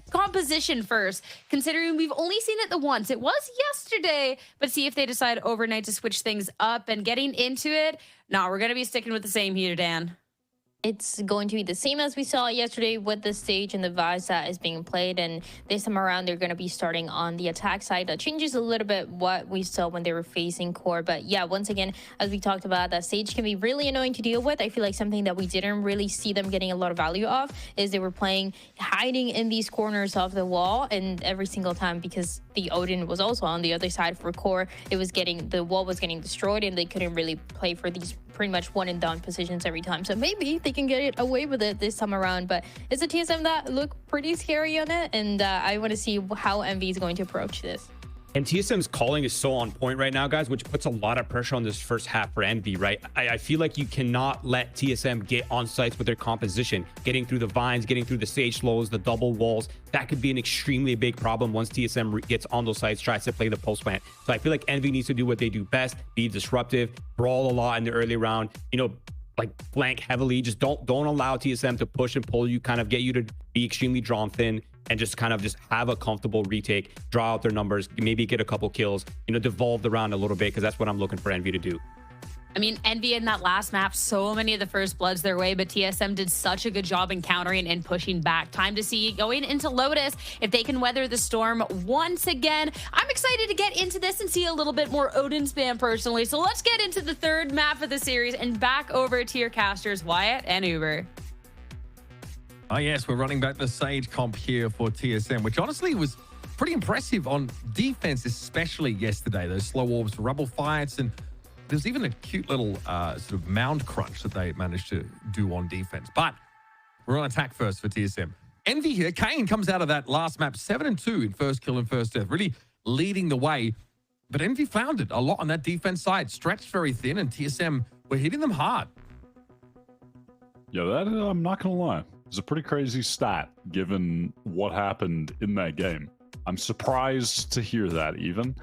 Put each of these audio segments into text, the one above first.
composition first, considering we've only seen it the once. It was yesterday, but see if they decide overnight to switch things up and getting into it. No, we're going to be sticking with the same here, Dan. It's going to be the same as we saw yesterday with the stage and the vibes that is being played, and this time around they're going to be starting on the attack side. That changes a little bit what we saw when they were facing core, but yeah, once again, as we talked about, that stage can be really annoying to deal with. I feel like something that we didn't really see them getting a lot of value of is they were playing hiding in these corners of the wall, and every single time, because the Odin was also on the other side for core, the wall was getting destroyed and they couldn't really play for these pretty much one and done positions every time. So maybe they can get it away with it this time around, but it's a TSM that look pretty scary on it, and I want to see how MV is going to approach this. And TSM's calling is so on point right now, guys, which puts a lot of pressure on this first half for Envy, right? I feel like you cannot let TSM get on sites with their composition, getting through the vines, getting through the sage slows, the double walls. That could be an extremely big problem once TSM gets on those sites, tries to play the post plant. So I feel like Envy needs to do what they do best, be disruptive, brawl a lot in the early round, like flank heavily. Just don't allow TSM to push and pull you, kind of get you to be extremely drawn thin, and just have a comfortable retake, draw out their numbers, maybe get a couple kills, devolve the round a little bit, because that's what I'm looking for Envy to do. I mean, Envy in that last map, so many of the first bloods their way, but TSM did such a good job in countering and pushing back. Time to see, going into Lotus, if they can weather the storm once again. I'm excited to get into this and see a little bit more Odin spam personally. So let's get into the third map of the series and back over to your casters, Wyatt and Uber. Oh, yes, we're running back the Sage comp here for TSM, which honestly was pretty impressive on defense, especially yesterday. Those slow orbs, rubble fights, and there's even a cute little sort of mound crunch that they managed to do on defense. But we're on attack first for TSM. Envy here, Kane comes out of that last map 7-2 in first kill and first death, really leading the way. But Envy floundered a lot on that defense side, stretched very thin, and TSM were hitting them hard. Yeah, that I'm not going to lie. It's a pretty crazy stat given what happened in that game. I'm surprised to hear that even.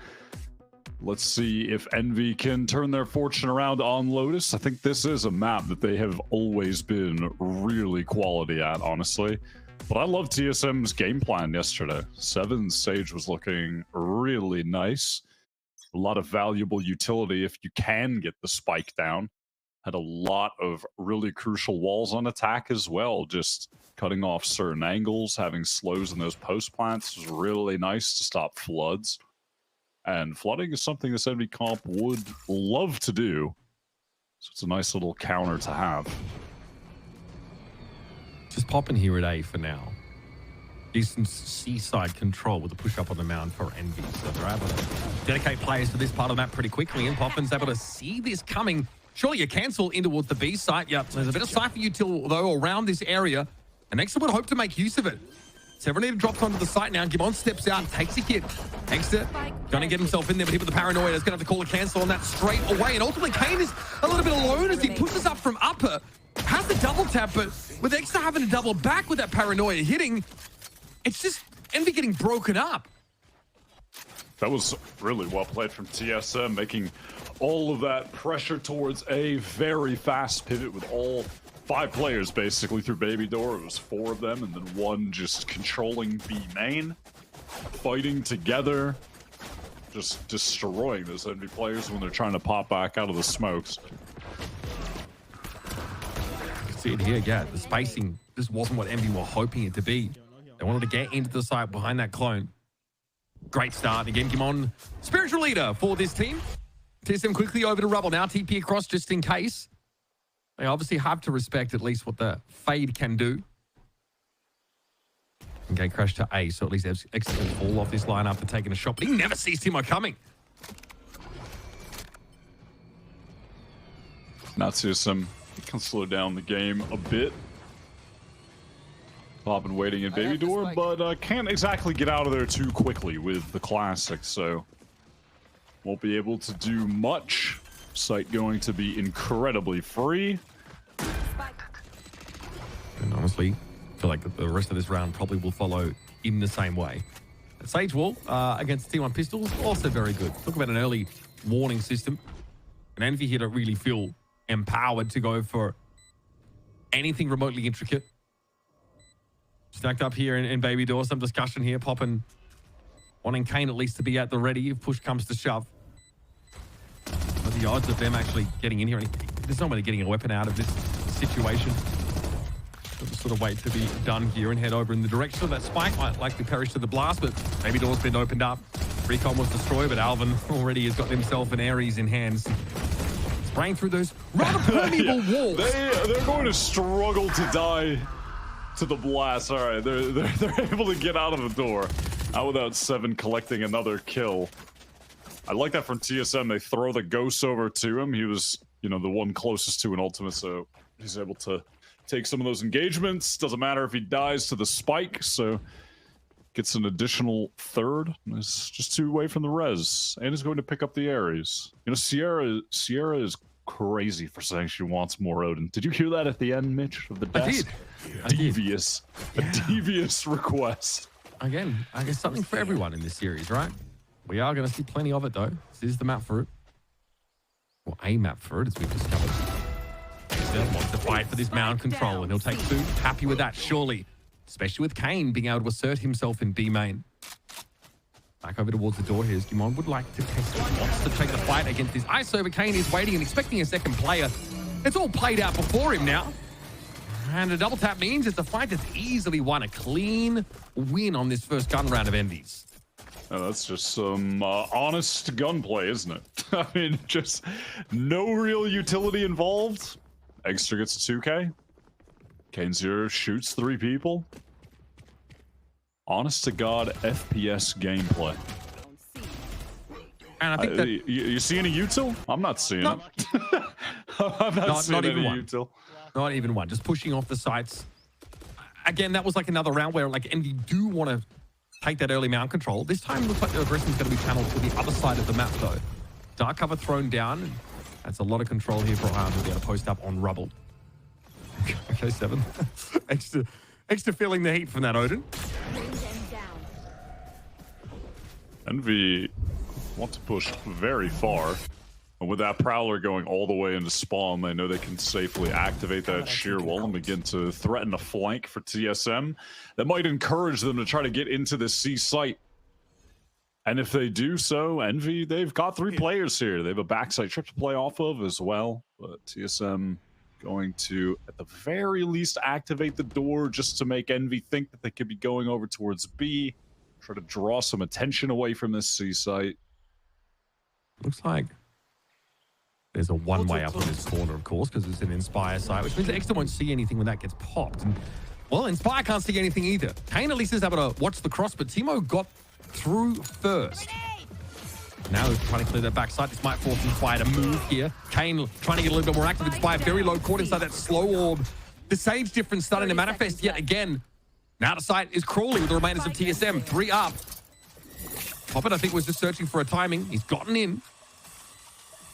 Let's see if Envy can turn their fortune around on Lotus. I think this is a map that they have always been really quality at, honestly. But I love TSM's game plan yesterday. 7 Sage was looking really nice. A lot of valuable utility if you can get the spike down. Had a lot of really crucial walls on attack as well. Just cutting off certain angles, having slows in those post plants was really nice to stop floods. And flooding is something this enemy comp would love to do. So it's a nice little counter to have. Just popping here at A for now. Decent seaside control with a push up on the mound for Envy. So they're able to dedicate players to this part of the map pretty quickly, and Poppen's able to see this coming. Surely you cancel in towards the B site. Yep, there's a bit of Cypher util, though, around this area. And Exeter would hope to make use of it. Severenator drops onto the site now. Gimon steps out, takes a hit. Exeter gonna get himself in there, but hit with the paranoia is gonna have to call a cancel on that straight away. And ultimately, Kane is a little bit alone as he pushes up from upper. Has the double tap, but with Exeter having to double back with that paranoia hitting, it's just Envy getting broken up. That was really well played from TSM, making all of that pressure towards a very fast pivot with all 5 players basically through Baby Door. It was 4 of them, and then 1 just controlling B main, fighting together, just destroying those enemy players when they're trying to pop back out of the smokes. You can see it here, yeah. The spacing just wasn't what Envy were hoping it to be. They wanted to get into the site behind that clone. Great start. Again, Gimon, spiritual leader for this team. TSM quickly over to Rubble now. TP across just in case. They obviously have to respect at least what the Fade can do. And Gate crash to A, so at least Exeter can fall off this line after taking a shot, but he never sees Timo coming. Now TSM can slow down the game a bit. Poppin waiting in Baby Door, but can't exactly get out of there too quickly with the Classic, so won't be able to do much. Site going to be incredibly free. And honestly, I feel like the rest of this round probably will follow in the same way. Sage Wall against T1 Pistols, also very good. Talk about an early warning system. And Envy here to really feel empowered to go for anything remotely intricate. Stacked up here in Baby Door. Some discussion here. Poppin wanting Kane at least to be at the ready if push comes to shove. But the odds of them actually getting in here, there's no way getting a weapon out of this situation. We'll just sort of wait to be done here and head over in the direction of that spike. Might likely perish to the blast, but Baby Door's been opened up. Recon was destroyed, but Alvin already has got himself an Ares in hands. Spraying through those rather permeable walls. They're going to struggle to die to the blast. All right, they're able to get out of the door. Not without Seven collecting another kill. I like that from TSM. They throw the ghost over to him. He was, you know, the one closest to an ultimate, so he's able to take some of those engagements. Doesn't matter if he dies to the spike, so gets an additional third. It's just 2 away from the res, and is going to pick up the Ares. You know, Sierra is crazy for saying she wants more Odin. Did you hear that at the end, Mitch, of the desk? I did. Devious. A devious request. Again, I guess something for everyone in this series, right? We are going to see plenty of it, though. This is the map for it. Or a map for it, as we've discovered. Still wants to fight for this mound control, and he'll take 2. Happy with that, surely. Especially with Kane being able to assert himself in B main. Back over towards the door here as Gimon would like to test it. Wants to take the fight against this ISO, but Kane is waiting and expecting a second player. It's all played out before him now. And a double tap means it's a fight that's easily won. A clean win on this first gun round of Envies. Oh, that's just some honest gunplay, isn't it? I mean, just no real utility involved. Extra gets 2K. Kane Zero shoots 3 people. Honest to God, FPS gameplay. And I think that... You see any util? I'm not seeing it. I'm not seeing any util. Not even one. Just pushing off the sights. Again, that was like another round where like Envy do want to take that early mount control. This time it looks like the aggression is going to be channeled to the other side of the map though. Dark cover thrown down. That's a lot of control here for Iron to be able to post up on rubble. Okay, Seven. extra feeling the heat from that Odin. Envy want to push very far. And with that Prowler going all the way into spawn, they know they can safely activate that sheer wall and begin to threaten a flank for TSM. That might encourage them to try to get into this C site. And if they do so, Envy, they've got 3 players here. They have a backside trip to play off of as well. But TSM going to, at the very least, activate the door just to make Envy think that they could be going over towards B. Try to draw some attention away from this C site. Looks like there's a one-way up in this corner, of course, because it's an Inspire site, which means Extra won't see anything when that gets popped. And, well, Inspire can't see anything either. Kane at least is able to watch the cross, but Timo got through first. Now he's trying to clear that backside. This might force Inspire to move here. Kane trying to get a little bit more active. Inspire very low, caught inside that slow orb. The Sage difference starting to manifest yet again. Now the site is crawling with the remainders of TSM. 3 up. Poppet, I think, was just searching for a timing. He's gotten in.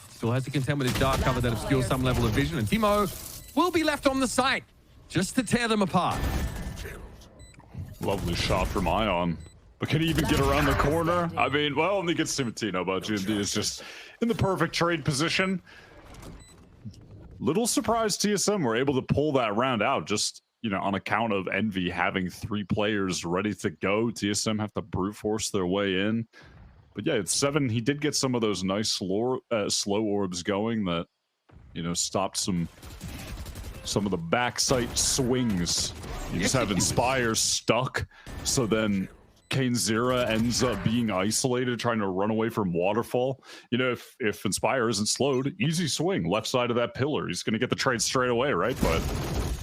Still has to contend with his dark cover that obscures some level of vision. And Timo will be left on the site just to tear them apart. Lovely shot from Ion. But can he even get around the corner? I mean, well, only gets Timatino, but GMD is just in the perfect trade position. Little surprised TSM were able to pull that round out just, you know, on account of Envy having 3 players ready to go. TSM have to brute force their way in. But yeah, it's 7. He did get some of those nice slow orbs going that, you know, stopped some of the backside swings. You just have Inspire stuck. So then Kane Zera ends up being isolated, trying to run away from Waterfall. You know, if Inspire isn't slowed, easy swing, left side of that pillar. He's going to get the trade straight away, right? But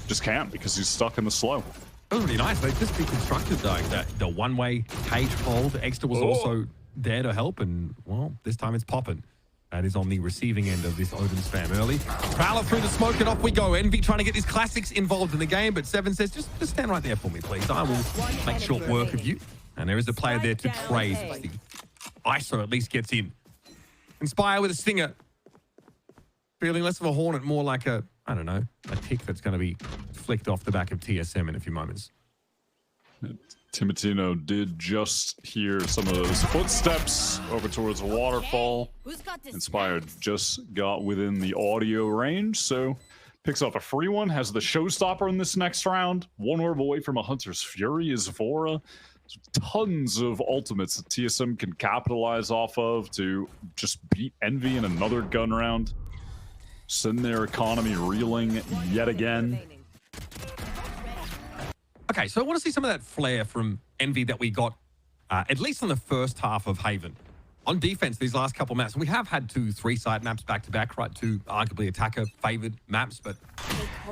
just can't because he's stuck in the slow. That was really nice. They just deconstructed that the one-way cage hold. Extra was also there to help, and well, this time it's popping. That is on the receiving end of this Odin spam early. Prowler through the smoke and off we go. Envy trying to get these classics involved in the game, but Seven says, just stand right there for me, please. I will make short work of you. And there is a player there to trade. The ISO at least gets in. Inspire with a stinger. Feeling less of a hornet, more like a, I don't know, a tick that's going to be flicked off the back of TSM in a few moments. Timatino did just hear some of those footsteps over towards the waterfall. Inspired just got within the audio range, so picks off a free one, has the showstopper in this next round. One orb away from a Hunter's Fury is Vora. Tons of ultimates that TSM can capitalize off of to just beat Envy in another gun round. Send their economy reeling yet again. Okay, so I want to see some of that flair from Envy that we got, at least in the first half of Haven. On defense, these last couple maps, we have had 2 3-side maps back-to-back, right? 2 arguably attacker-favored maps, but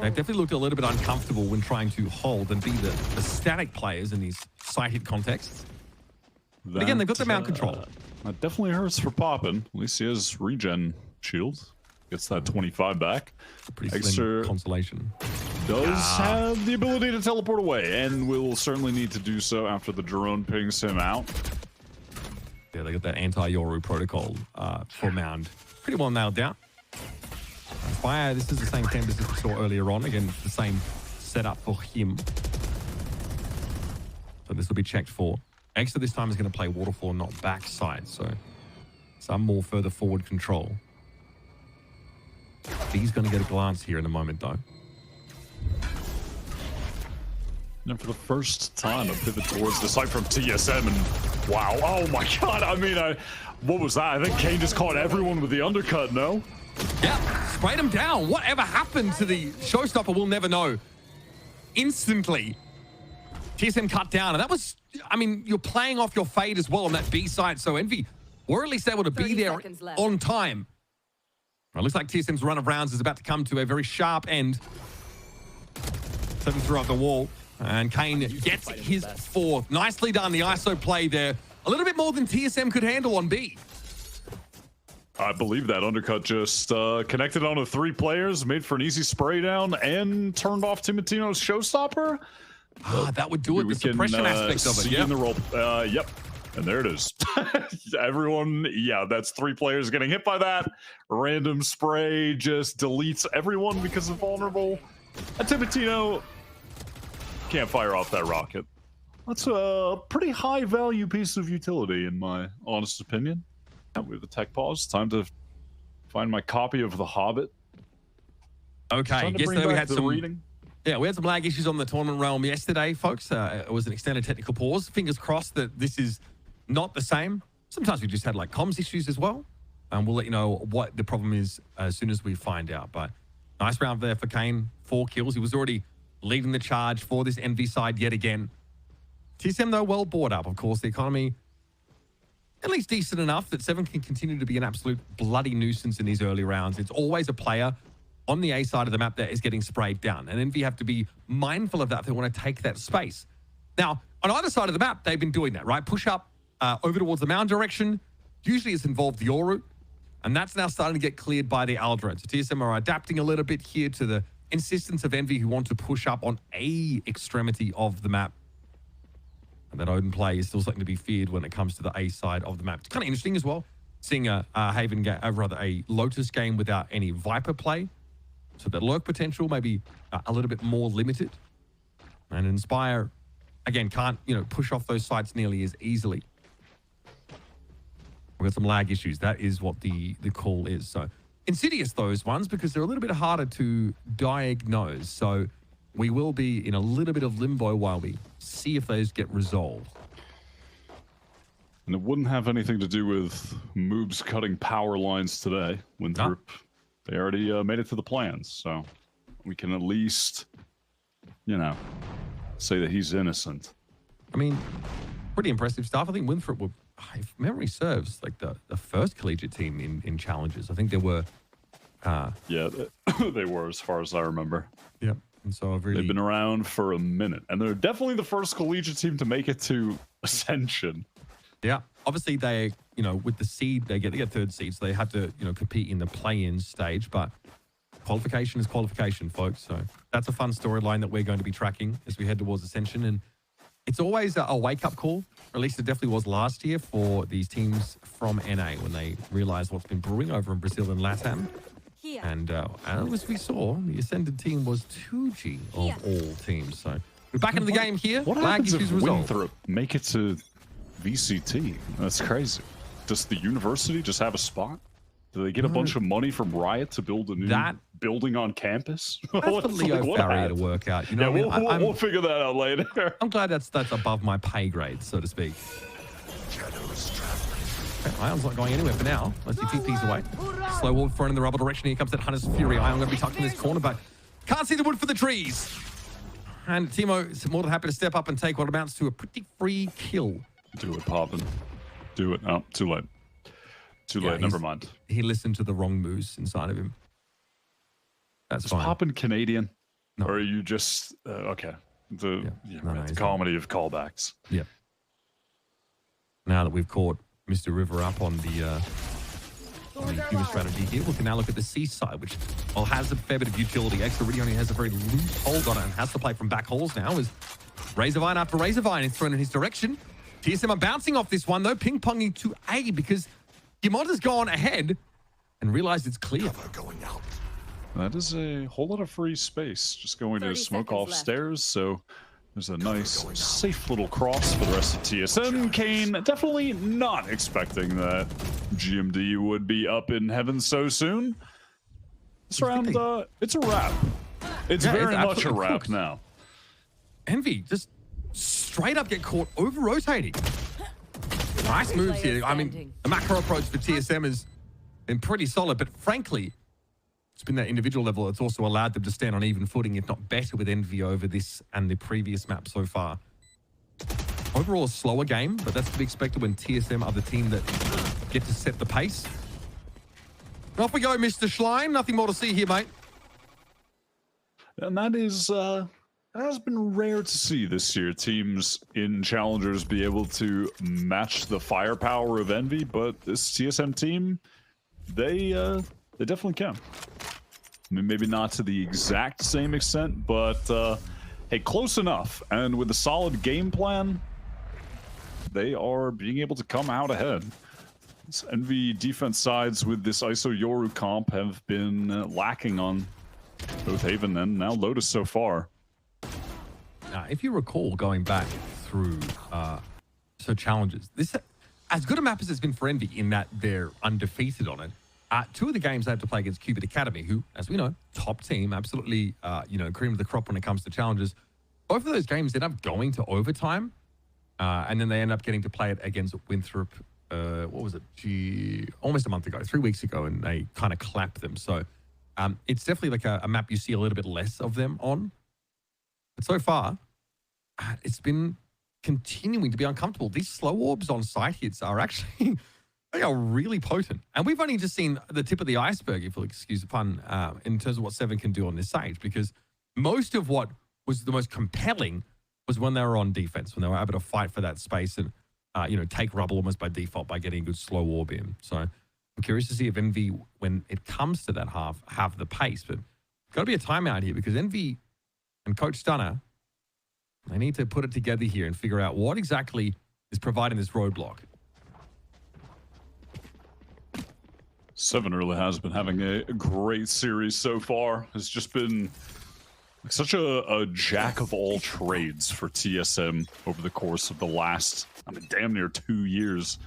they've definitely looked a little bit uncomfortable when trying to hold and be the static players in these side-hit contexts. But again, they've got the mount control. That definitely hurts for Poppin. At least he has regen shield. Gets that 25 back. Pretty Extra slim consolation. Does have the ability to teleport away, and will certainly need to do so after the drone pings him out. Yeah, they got that anti-Yoru protocol for Mound pretty well nailed down. Fire, this is the same canvas as we saw earlier on. Again, the same setup for him. So this will be checked for. Extra this time is going to play waterfall, not backside. So some more further forward control. He's going to get a glance here in a moment, though. And for the first time, a pivot towards the site from TSM, and wow, oh my god, I mean, what was that? I think Kane just caught everyone with the undercut, no? Yeah, sprayed him down. Whatever happened to the showstopper, we'll never know. Instantly, TSM cut down, and that was, I mean, you're playing off your fade as well on that B side, so Envy were at least able to be there on time. Well, it looks like TSM's run of rounds is about to come to a very sharp end. 7 throughout the wall. And Kane gets his 4th. Nicely done, the ISO play there. A little bit more than TSM could handle on B. I believe that undercut just connected onto 3 players, made for an easy spray down, and turned off Timotino's showstopper. That would do it, the suppression aspect of it. Yeah. In the roll. Yep. And there it is. Everyone, yeah, that's 3 players getting hit by that. Random spray just deletes everyone because of vulnerable. And Timotino can't fire off that rocket. That's a pretty high value piece of utility in my honest opinion. We have the tech pause. Time to find my copy of The Hobbit. Okay, yesterday we had some reading. Yeah, we had some lag issues on the tournament realm yesterday, folks. It was an extended technical pause. Fingers crossed that this is not the same. Sometimes we just had like comms issues as well. And we'll let you know what the problem is as soon as we find out. But nice round there for Kane. 4 kills. He was already leading the charge for this Envy side yet again. TSM, though, well bored up. Of course, the economy at least decent enough that 7 can continue to be an absolute bloody nuisance in these early rounds. It's always a player on the A side of the map that is getting sprayed down. And Envy have to be mindful of that if they want to take that space. Now, on either side of the map, they've been doing that, right? Push up over towards the mound direction. Usually it's involved the Yoru. And that's now starting to get cleared by the Aldred. So TSM are adapting a little bit here to the insistence of Envy who want to push up on a extremity of the map. And that Odin play is still something to be feared when it comes to the A side of the map. It's kind of interesting as well, seeing a Haven game, rather a Lotus game without any Viper play. So that lurk potential may be a little bit more limited. And Inspire, again, can't, push off those sites nearly as easily. We've got some lag issues. That is what the call is. So insidious, those ones, because they're a little bit harder to diagnose. So we will be in a little bit of limbo while we see if those get resolved. And it wouldn't have anything to do with Moobs cutting power lines today. Winthrop, they already made it to the plans. So we can at least, say that he's innocent. I mean, pretty impressive stuff. I think Winthrop were, if memory serves, like the first collegiate team in Challengers. I think there were... yeah, they were, as far as I remember. Yeah. And so they've been around for a minute, and they're definitely the first collegiate team to make it to Ascension. Yeah, obviously they, with the seed, they get 3rd seed, so they have to, compete in the play-in stage. But qualification is qualification, folks. So that's a fun storyline that we're going to be tracking as we head towards Ascension, and it's always a wake-up call. Or at least it definitely was last year for these teams from NA when they realized what's been brewing over in Brazil and LATAM. And as we saw, the Ascended team was 2G of all teams. So we're back into the game here. What happens if Winthrop make it to VCT? That's crazy. Does the university just have a spot? Do they get a bunch of money from Riot to build a new building on campus? That's for Leo Farrier to work out. You know, we'll figure that out later. I'm glad that's above my pay grade, so to speak. Okay, Ion's not going anywhere for now. Let's see TP's away. Slow wall thrown in the rubber direction. Here comes that Hunter's Fury. Ion going to be tucked in this corner, but can't see the wood for the trees. And Timo is more than happy to step up and take what amounts to a pretty free kill. Do it, Poppin. Do it. Oh, too late. Too late. Never mind. He listened to the wrong moose inside of him. That's Is fine. Poppin Canadian? No. Or are you just... okay. The comedy of callbacks. Yeah. Now that we've caught Mr. River up on the human strategy here, we can now look at the seaside, which while has a fair bit of utility. Extra really only has a very loose hold on it and has to play from back holes now as Razorvine after Razorvine is thrown in his direction. TSM are bouncing off this one though, ping-ponging to A because Gimod has gone ahead and realized it's clear. That is a whole lot of free space. Just going to smoke off stairs, so there's a nice, safe little cross for the rest of TSM. Kane definitely not expecting that GMD would be up in heaven so soon. This round, it's a wrap. It's very much a wrap now. Envy just straight up get caught over-rotating. Nice moves here. I mean, the macro approach for TSM has been pretty solid, but frankly, it's been that individual level that's also allowed them to stand on even footing, if not better, with Envy over this and the previous map so far. Overall, a slower game, but that's to be expected when TSM are the team that get to set the pace. Off we go, Mr. Schlein. Nothing more to see here, mate. And that is, that has been rare to see this year. Teams in Challengers be able to match the firepower of Envy, but this TSM team, they definitely can. I mean, maybe not to the exact same extent, but hey, close enough. And with a solid game plan, they are being able to come out ahead. This Envy defense sides with this ISO Yoru comp have been lacking on both Haven and now Lotus so far. Now, if you recall going back through Challengers, this as good a map as it's been for Envy in that they're undefeated on it. Two of the games they have to play against Cupid Academy, who, as we know, top team, absolutely, cream of the crop when it comes to challenges. Both of those games end up going to overtime, and then they end up getting to play it against Winthrop, what was it, almost a month ago, 3 weeks ago, and they kind of clapped them. So it's definitely like a map you see a little bit less of them on. But so far, it's been continuing to be uncomfortable. These slow orbs on site hits are actually... They are really potent. And we've only just seen the tip of the iceberg, if you'll excuse the pun, in terms of what Seven can do on this stage, because most of what was the most compelling was when they were on defense, when they were able to fight for that space and, take rubble almost by default by getting a good slow orb in. So I'm curious to see if Envy, when it comes to that half, have the pace. But got to be a timeout here because Envy and Coach Stunner, they need to put it together here and figure out what exactly is providing this roadblock. Seven really has been having a great series so far. It's just been such a jack of all trades for TSM over the course of the last, damn near 2 years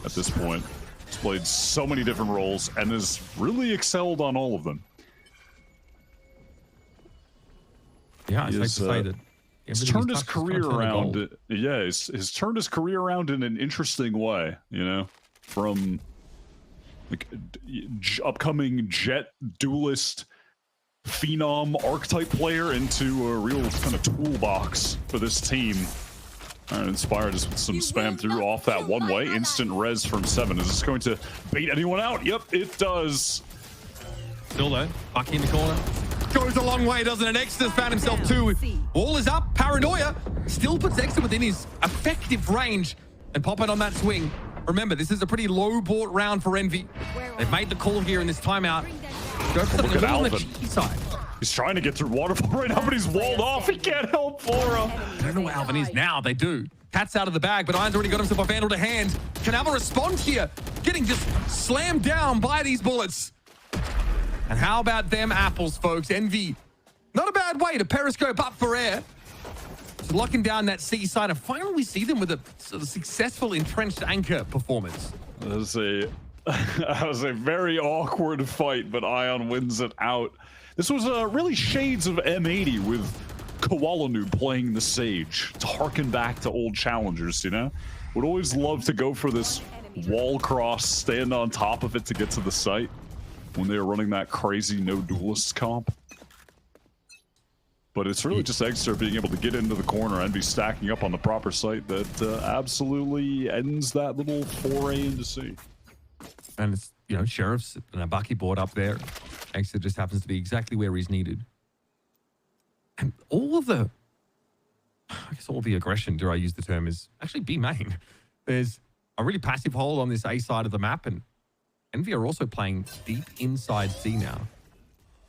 at this point. He's played so many different roles and has really excelled on all of them. Yeah, it's safe to say that he's turned his career around. Yeah, he's turned his career around in an interesting way, from like upcoming jet duelist phenom archetype player into a real kind of toolbox for this team. Inspired us with some spam through off that one way. Instant res from Seven. Is this going to bait anyone out? Yep, it does. Still though, Bucky in the corner. Goes a long way, doesn't it? Extra's found himself too. Wall is up. Paranoia still puts Extra within his effective range and pop it on that swing. Remember, this is a pretty low-bought round for Envy. They've made the call here in this timeout. Go for something on the cheeky side. He's trying to get through waterfall right now, but he's walled off. He can't help Flora. I don't know where Alvin is now. They do. Cat's out of the bag, but Iron's already got himself a Vandal to hand. Can Alvin respond here? Getting just slammed down by these bullets. And how about them apples, folks? Envy, not a bad way to periscope up for air. Just locking down that seaside, and finally we see them with a sort of successful entrenched anchor performance. There's a That was a very awkward fight, but Ion wins it out. This was really shades of M80 with Koala Noob playing the Sage to harken back to old challengers, you know? Would always love to go for this wall cross, stand on top of it to get to the site when they were running that crazy no duelists comp. But it's really just Eggster being able to get into the corner and be stacking up on the proper site that absolutely ends that little foray into C. And it's, you know, Sheriff's and a Bucky board up there. Eggster just happens to be exactly where he's needed. And all of the, I guess all the aggression, dare I use the term, is actually B main. There's a really passive hold on this A side of the map, and Envy are also playing deep inside C now.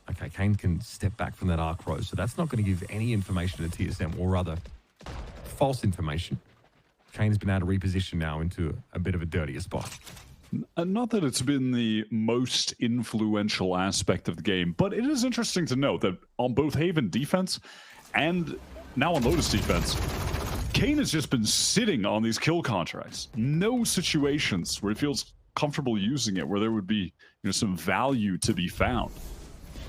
Okay, Kane can step back from that arc row, so that's not going to give any information to TSM, or rather, false information. Kane has been able to reposition now into a bit of a dirtier spot. Not that it's been the most influential aspect of the game, but it is interesting to note that on both Haven defense and now on Lotus defense, Kane has just been sitting on these kill contracts. No situations where he feels comfortable using it, where there would be, you know, some value to be found.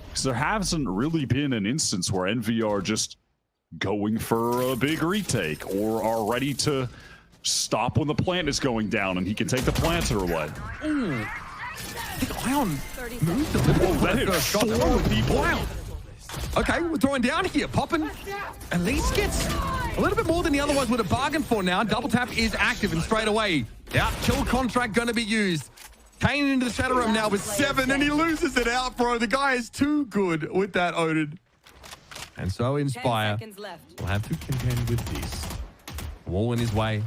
Because there hasn't really been an instance where Envy are just going for a big retake or are ready to stop when the plant is going down and he can take the planter away. Ooh. I think Ion moved a little bit. That hit four people. Wow. Okay, we're throwing down here. Poppin at least gets a little bit more than he otherwise would have bargained for now. Double tap is active and straight away. Yeah, kill contract going to be used. Kane into the shadow room now with 7 and he loses it out, bro. The guy is too good with that Odin. And so Inspire will have to contend with this. Wall in his way.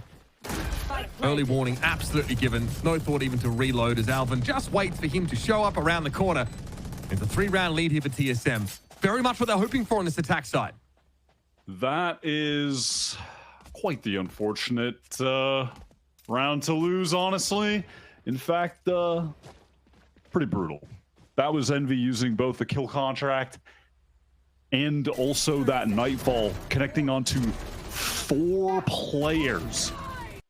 Early warning absolutely given. No thought even to reload as Alvin just waits for him to show up around the corner. It's a 3-round lead here for TSM. Very much what they're hoping for on this attack side. That is quite the unfortunate round to lose, honestly. In fact, pretty brutal. That was Envy using both the kill contract and also that Nightfall connecting onto 4 players.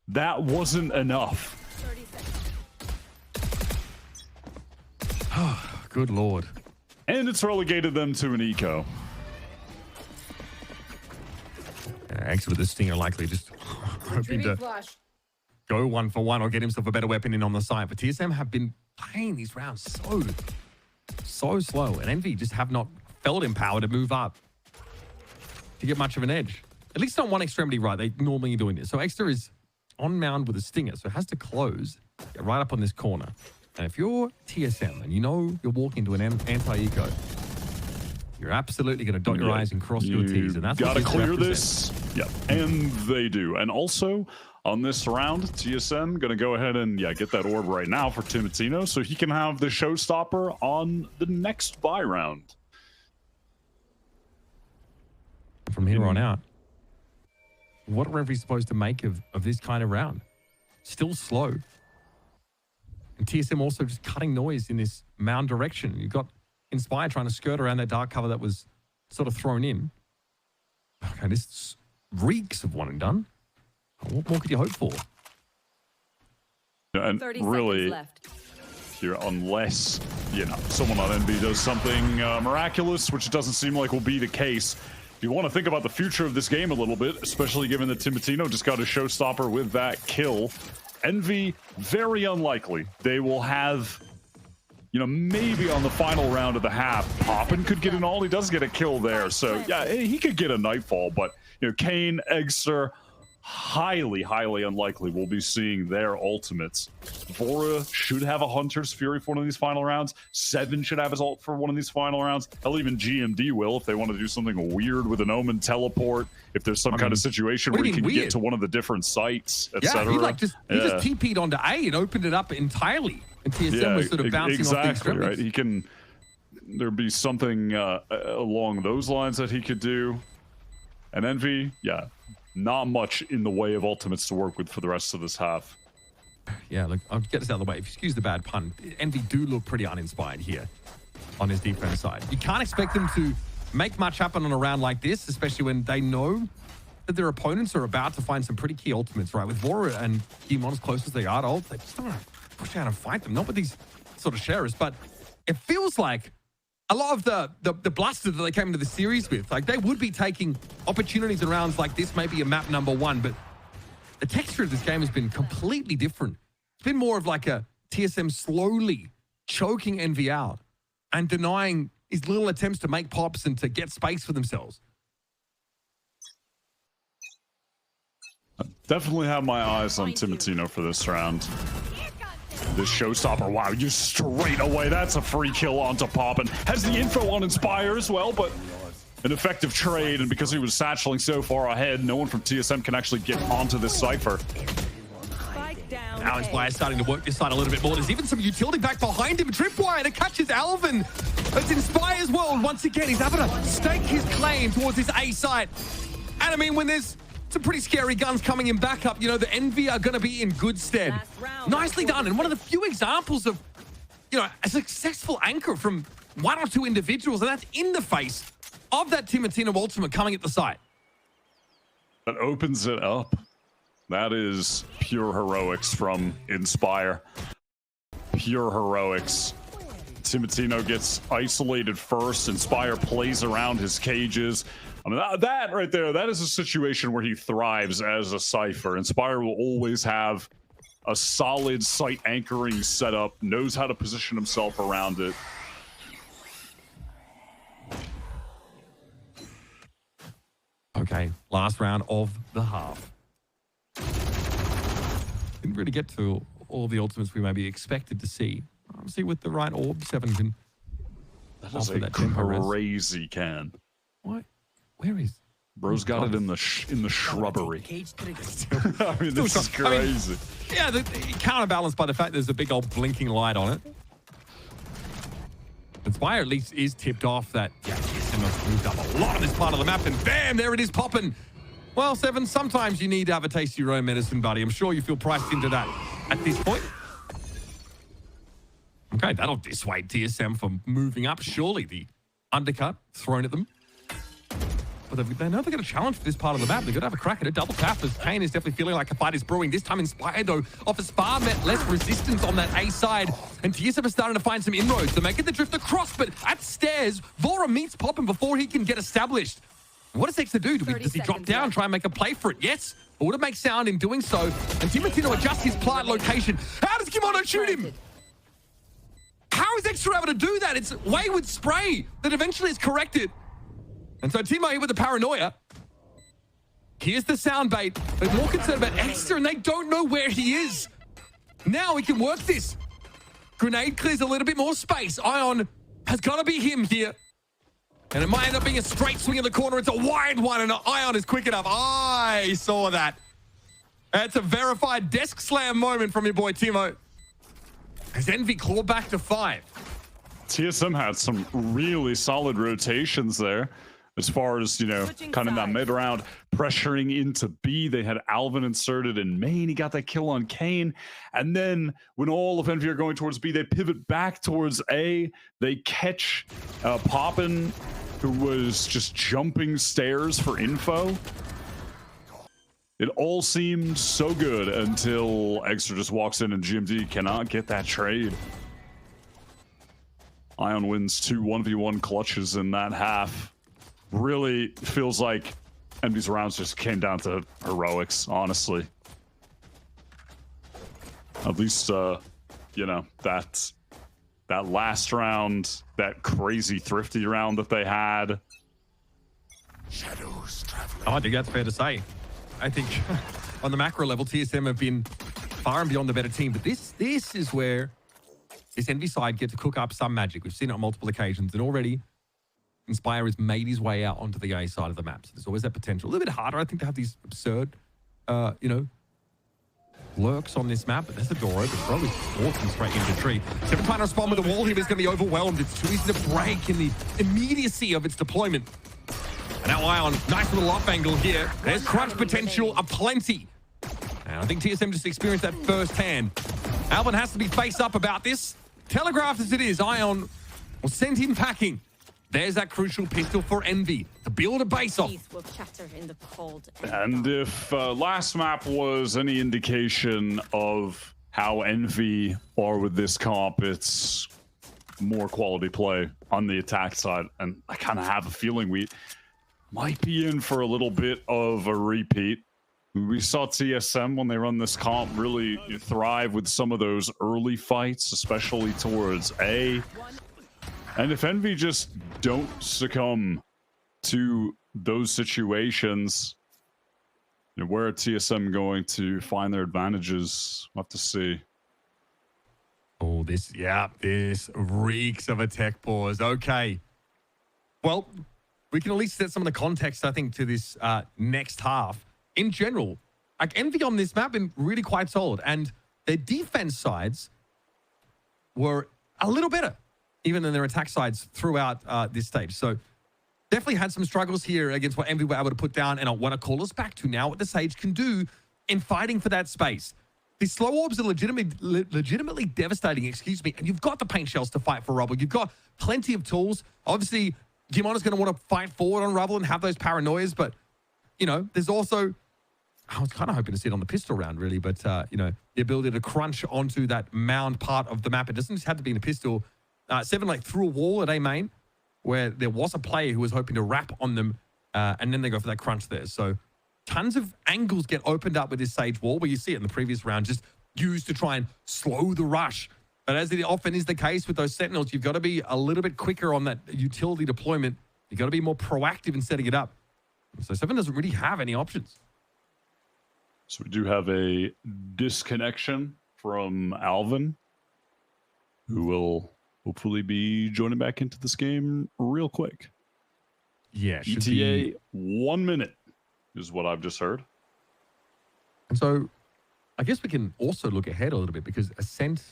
That wasn't enough. Good lord. And it's relegated them to an eco. Actually, with the Stinger likely just hoping to go 1 for 1 or get himself a better weapon in on the side. But TSM have been playing these rounds so slow. And Envy just have not felt empowered to move up to get much of an edge. At least on one extremity right. They normally are doing this. So Eggster is on mound with a Stinger, so it has to close, get right up on this corner. And if you're TSM and you know you're walking to an anti-eco, you're absolutely going to dot your I's and cross your T's. And that's gotta clear this. Yeah, and they do. And also, on this round, TSM going to go ahead and get that orb right now for Timotino so he can have the showstopper on the next buy round. From here on out, what are Envy supposed to make of this kind of round? Still slow. And TSM also just cutting noise in this mound direction. You've got Inspire trying to skirt around that dark cover that was sort of thrown in. Okay, this reeks of one and done. What more could you hope for? And really, here, unless, someone on NB does something miraculous, which it doesn't seem like will be the case, if you want to think about the future of this game a little bit, especially given that Timotino just got a showstopper with that kill, Envy, very unlikely. They will have, maybe on the final round of the half, Poppin could get an ult. He does get a kill there. So, yeah, he could get a Nightfall. But, Kane, Eggster, highly unlikely we'll be seeing their ultimates. Vora should have a Hunter's Fury for one of these final rounds. Seven should have his ult for one of these final rounds. Hell, even GMD will if they want to do something weird with an Omen teleport. If there's some kind of situation where he can get to one of the different sites, etc. Yeah, he just TP'd onto A and opened it up entirely. And TSM was sort of bouncing off the extremities. Right? He can. There'd be something along those lines that he could do. And Envy, not much in the way of ultimates to work with for the rest of this half. Yeah, look, I'll get this out of the way. If you excuse the bad pun, Envy do look pretty uninspired here on his defense side. You can't expect them to make much happen on a round like this, especially when they know that their opponents are about to find some pretty key ultimates, right? With Vora and Demon as close as they are to ult, they just don't have push out and fight them. Not with these sort of sheriffs, but it feels like a lot of the bluster that they came into the series with, like they would be taking opportunities in rounds like this, maybe a map number 1, but the texture of this game has been completely different. It's been more of like a TSM slowly choking Envy out and denying his little attempts to make pops and to get space for themselves. Definitely have my eyes on Timotino for this round. This showstopper, wow, you straight away, that's a free kill onto Poppin. Has the info on Inspire as well, but an effective trade, and because he was satcheling so far ahead, no one from TSM can actually get onto this Cypher. Now Inspire starting to work this side a little bit more. There's even some utility back behind him. Tripwire that catches Alvin. It's Inspire's world. Once again, he's able to stake his claim towards this A site. And I mean, when there's some pretty scary guns coming in backup, you know, the Envy are going to be in good stead. Nicely done. And one of the few examples of, you know, a successful anchor from 1 or 2 individuals, and that's in the face of that Timotino ultimate coming at the site. That opens it up. That is pure heroics from Inspire. Pure heroics. Timotino gets isolated first. Inspire plays around his cages. I mean, that right there, that is a situation where he thrives as a Cypher. Inspire will always have a solid site anchoring setup, knows how to position himself around it. Okay, last round of the half. Didn't really get to all the ultimates we maybe expected to see. Obviously, with the right orb, 7 can offer that crazy can. What? Where is? Bro's got it in the shrubbery. I mean, this is crazy. I mean, yeah, counterbalanced by the fact there's a big old blinking light on it. Inspire at least is tipped off that TSM has moved up a lot on this part of the map, and bam, there it is popping. Well, 7, sometimes you need to have a taste of your own medicine, buddy. I'm sure you feel priced into that at this point. Okay, that'll dissuade TSM from moving up. Surely the undercut thrown at them. But they know they're going to challenge for this part of the map. They're going to have a crack at it. Double tap as Kane is definitely feeling like a fight is brewing. This time Inspired, though, offers far less resistance on that A side. And TSM is starting to find some inroads. They're making the drift across, but at stairs, Vora meets Poppin before he can get established. What does X to do? Does he drop down, try and make a play for it? Yes. But would it make sound in doing so? And Timotino adjusts his plant location. How does Kimono shoot him? How is Extra able to do that? It's wayward spray that eventually is corrected. And so Timo here with the paranoia. Here's the sound bait. They're more concerned about Extra and they don't know where he is. Now we can work this. Grenade clears a little bit more space. Ion has got to be him here. And it might end up being a straight swing in the corner. It's a wide one, and Ion is quick enough. I saw that. That's a verified desk slam moment from your boy Timo. Has Envy clawed back to 5? TSM had some really solid rotations there. As far as, you know, kind of that mid-round, pressuring into B. They had Alvin inserted in main. He got that kill on Kane. And then when all of Envy are going towards B, they pivot back towards A. They catch Poppin, who was just jumping stairs for info. It all seemed so good until Extra just walks in and GMD cannot get that trade. Ion wins 2 1v1 clutches in that half. Really feels like Envy's rounds just came down to heroics, honestly. At least, you know, that last round, that crazy thrifty round that they had. Shadows traveling. I think that's fair to say. I think on the macro level, TSM have been far and beyond the better team. But this is where this Envy side get to cook up some magic. We've seen it on multiple occasions, and already Inspire has made his way out onto the A side of the map. So there's always that potential. A little bit harder, I think, to have these absurd, you know, lurks on this map. But there's the door open. Probably walking straight into the tree. 7 trying to respond with the wall here, but it's going to be overwhelmed. It's too easy to break in the immediacy of its deployment. And now Ion, nice little off angle here. There's crunch potential aplenty. And I think TSM just experienced that firsthand. Alvin has to be face up about this. Telegraphed as it is, Ion will send him packing. There's that crucial pistol for Envy to build a base off. And if last map was any indication of how Envy are with this comp. It's more quality play on the attack side, and I kind of have a feeling we might be in for a little bit of a repeat. We saw TSM when they run this comp really thrive with some of those early fights, especially towards A. And if Envy just don't succumb to those situations, where are TSM going to find their advantages? We'll have to see. Oh, this reeks of a tech pause. Okay. Well, we can at least set some of the context, I think, to this next half. In general, like Envy on this map been really quite solid, and their defense sides were a little better, even than their attack sides throughout this stage. So definitely had some struggles here against what Envy were able to put down, and I want to call us back to now what the Sage can do in fighting for that space. These slow orbs are legitimately devastating, and you've got the paint shells to fight for Rubble. You've got plenty of tools. Obviously, Gimon is going to want to fight forward on Rubble and have those paranoias, but, there's also, I was kind of hoping to see it on the pistol round, really, but, the ability to crunch onto that mound part of the map. It doesn't just have to be in a pistol. Seven threw a wall at A main, where there was a player who was hoping to wrap on them, and then they go for that crunch there. So tons of angles get opened up with this Sage wall, where you see it in the previous round, just used to try and slow the rush. But as it often is the case with those Sentinels, you've got to be a little bit quicker on that utility deployment. You've got to be more proactive in setting it up. So Seven doesn't really have any options. So we do have a disconnection from Alvin, who will hopefully be joining back into this game real quick. Yeah, ETA 1 minute is what I've just heard. And so I guess we can also look ahead a little bit, because Ascent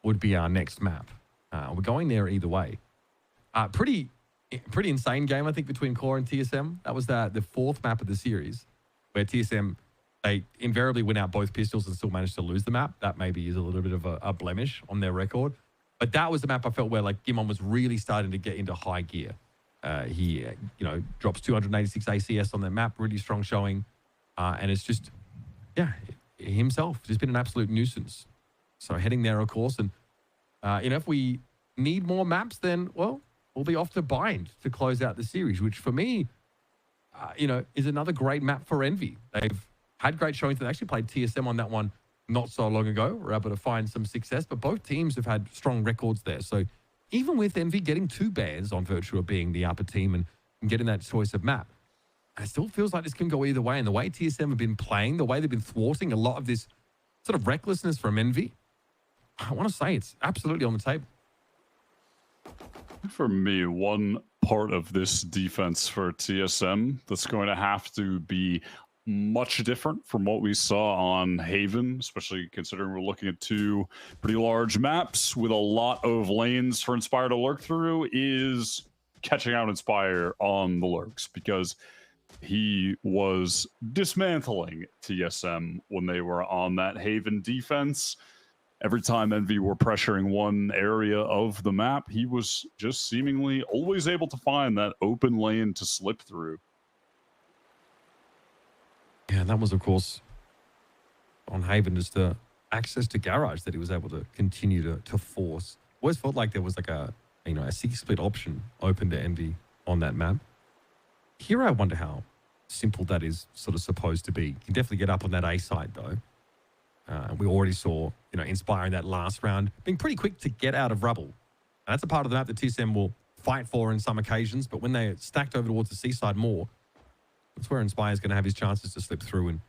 would be our next map. We're going there either way. Pretty insane game, I think, between Core and TSM. That was the fourth map of the series, where TSM, they invariably win out both pistols and still managed to lose the map. That maybe is a little bit of a blemish on their record. But that was the map I felt where Gimon was really starting to get into high gear. He, drops 286 ACS on that map, really strong showing. And it's just, himself, just been an absolute nuisance. So heading there, of course. And, if we need more maps, then, well, we'll be off to Bind to close out the series, which for me, is another great map for Envy. They've had great showings. They actually played TSM on that one not so long ago. We're able to find some success, but both teams have had strong records there. So even with Envy getting 2 bans on virtue of being the upper team and getting that choice of map, it still feels like this can go either way. And the way TSM have been playing, the way they've been thwarting a lot of this sort of recklessness from Envy, I want to say it's absolutely on the table. For me, one part of this defense for TSM that's going to have to be much different from what we saw on Haven, especially considering we're looking at 2 pretty large maps with a lot of lanes for Inspire to lurk through, is catching out Inspire on the lurks, because he was dismantling TSM when they were on that Haven defense. Every time Envy were pressuring one area of the map, he was just seemingly always able to find that open lane to slip through. Yeah, that was, of course, on Haven, just the access to Garage that he was able to continue to force. Always felt like there was a 6-split option open to Envy on that map. Here I wonder how simple that is sort of supposed to be. You can definitely get up on that A side, though. We already saw, Inspire in that last round being pretty quick to get out of Rubble. And that's a part of the map that TSM will fight for in some occasions, but when they're stacked over towards the C side more, that's where Inspire is going to have his chances to slip through and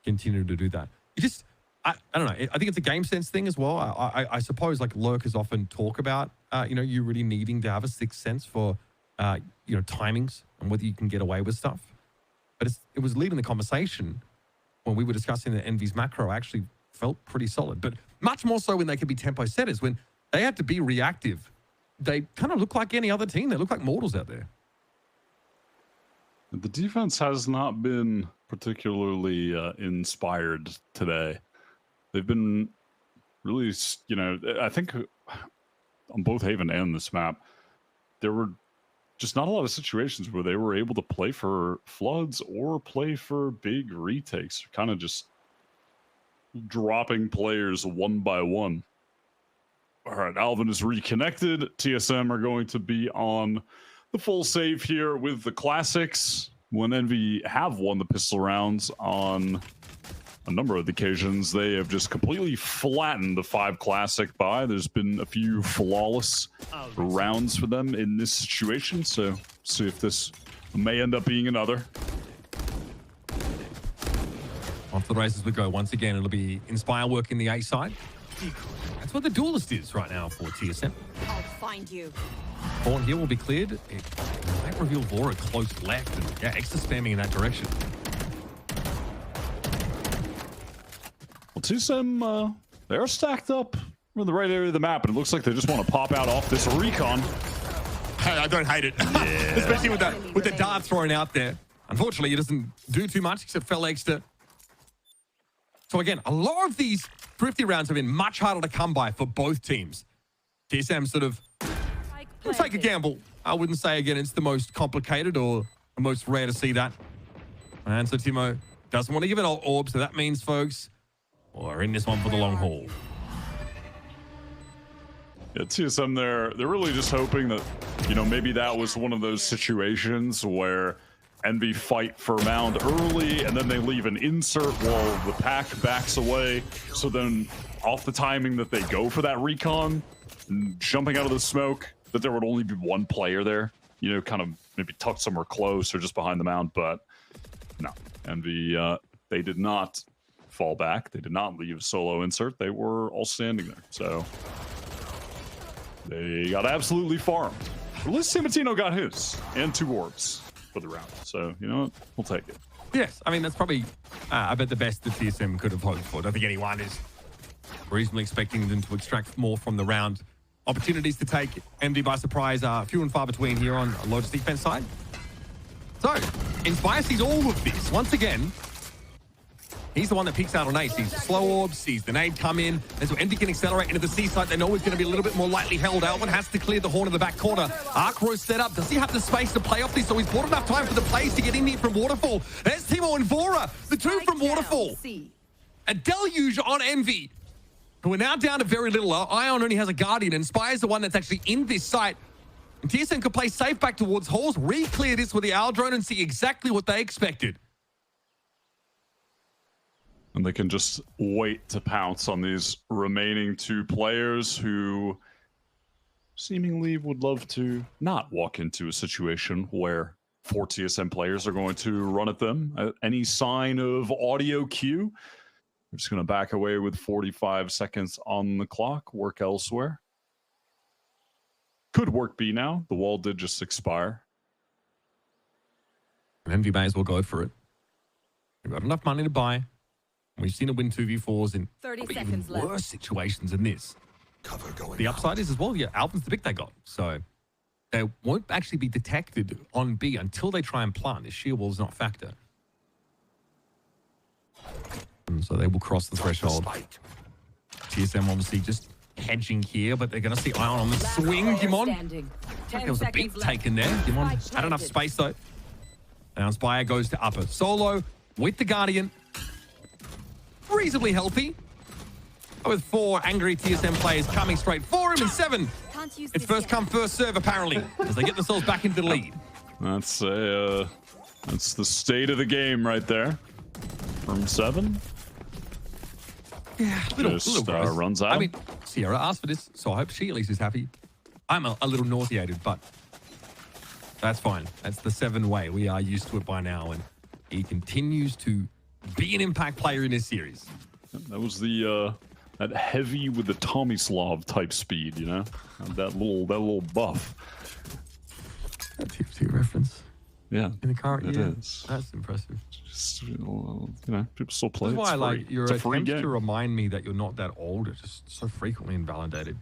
continue to do that. I don't know. I think it's a game sense thing as well. I suppose lurkers often talk about, you really needing to have a sixth sense for, timings and whether you can get away with stuff. But it was leading the conversation when we were discussing the Envy's macro. Actually felt pretty solid, but much more so when they could be tempo setters. When they had to be reactive, they kind of look like any other team. They look like mortals out there. The defense has not been particularly inspired today. They've been really, I think on both Haven and this map, there were just not a lot of situations where they were able to play for floods or play for big retakes. Kind of just dropping players one by one. All right, Alvin is reconnected. TSM are going to be on the full save here with the classics. When Envy have won the pistol rounds on a number of occasions, they have just completely flattened the 5 classic buy. There's been a few flawless rounds for them in this situation, so see if this may end up being another. Off the races we go. Once again, it'll be Inspire working the A side. That's what the duelist is right now for TSM. I'll find you. Horn here will be cleared. It might reveal Vora close left, and yeah, extra spamming in that direction. Well, TSM, they're stacked up in the right area of the map, and it looks like they just want to pop out off this recon. Hey, I don't hate it, especially with the dart thrown out there. Unfortunately, it doesn't do too much except fell extra. So again, a lot of these thrifty rounds have been much harder to come by for both teams. TSM sort of take a gamble. I wouldn't say, again, it's the most complicated or the most rare to see that. And so Timo doesn't want to give it all orb, so that means, folks, we're in this one for the long haul. Yeah, TSM, they're really just hoping that, you know, maybe that was one of those situations where Envy fight for round early, and then they leave an insert while the pack backs away. So then, off the timing that they go for that recon, and jumping out of the smoke, that there would only be one player there. You know, kind of maybe tucked somewhere close or just behind the mound. But no, Envy, they did not fall back. They did not leave a solo insert. They were all standing there. So they got absolutely farmed. At least Samatino got his and 2 orbs for the round. So, you know what? We'll take it. Yes, I mean, that's probably, I bet, the best that TSM could have hoped for. I don't think anyone is reasonably expecting them to extract more from the round. Opportunities to take MD by surprise are few and far between here on Lodge's defense side. So, Inspire sees all of this. Once again, he's the one that peeks out on A. Sees the slow orb, sees the nade come in, and so MD can accelerate into the C site. They know he's going to be a little bit more lightly held. Alvin has to clear the horn in the back corner. Arcro set up. Does he have the space to play off this? So he's bought enough time for the plays to get in here from Waterfall. There's Timo and Vora, the 2 from Waterfall. A deluge on Envy, who are now down to very little. Ion only has a Guardian. Inspire's the one that's actually in this site. And TSM could play safe back towards Halls, re-clear this with the Owl drone and see exactly what they expected. And they can just wait to pounce on these remaining 2 players who seemingly would love to not walk into a situation where 4 TSM players are going to run at them. Any sign of audio cue, they're just going to back away with 45 seconds on the clock, work elsewhere. Could work B now. The wall did just expire. Envy may as well go for it. They've got enough money to buy. We've seen it win 2v4s in 30 even seconds left. worse situations than this. The upside is as well, yeah, Alvin's the pick they got. So they won't actually be detected on B until they try and plant. This sheer wall is not a factor. And so they will cross the threshold. TSM obviously just hedging here, but they're going to see Ion on the swing. Dimon, there was a beat taken there. Dimon had enough space though. Now Inspire goes to upper. Solo with the Guardian. Reasonably healthy. With 4 angry TSM players coming straight for him, and 7. It's first come, first serve, apparently, as they get themselves back into the lead. That's the state of the game right there. From 7. Yeah, little gross. Runs out. I mean, Sierra asked for this, so I hope she at least is happy. I'm a little nauseated, but that's fine. That's the 7 way. We are used to it by now, and he continues to be an impact player in this series. That was the that heavy with the Tomislav type speed, you know, that little buff. A TFT reference. Yeah, in the current year. It is. That's impressive. Just, you know, people still play. That's why, like, your attempt to remind me that you're not that old are just so frequently invalidated.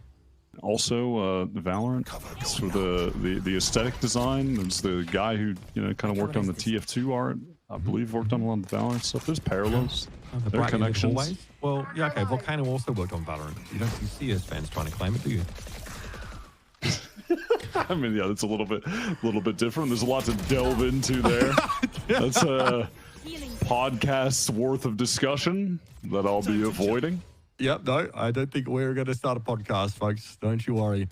Also, Valorant. So the aesthetic design. There's the guy who kind of worked on the TF2 art. I believe worked on a lot of the Valorant stuff. There's parallels. The there are connections. Hallways? Well, yeah, okay. Volcano also worked on Valorant. You don't see CS fans trying to claim it, do you? I mean, yeah, that's a little bit different. There's a lot to delve into there. podcasts worth of discussion that I'll be avoiding. Yep, no, I don't think we're going to start a podcast, folks. Don't you worry.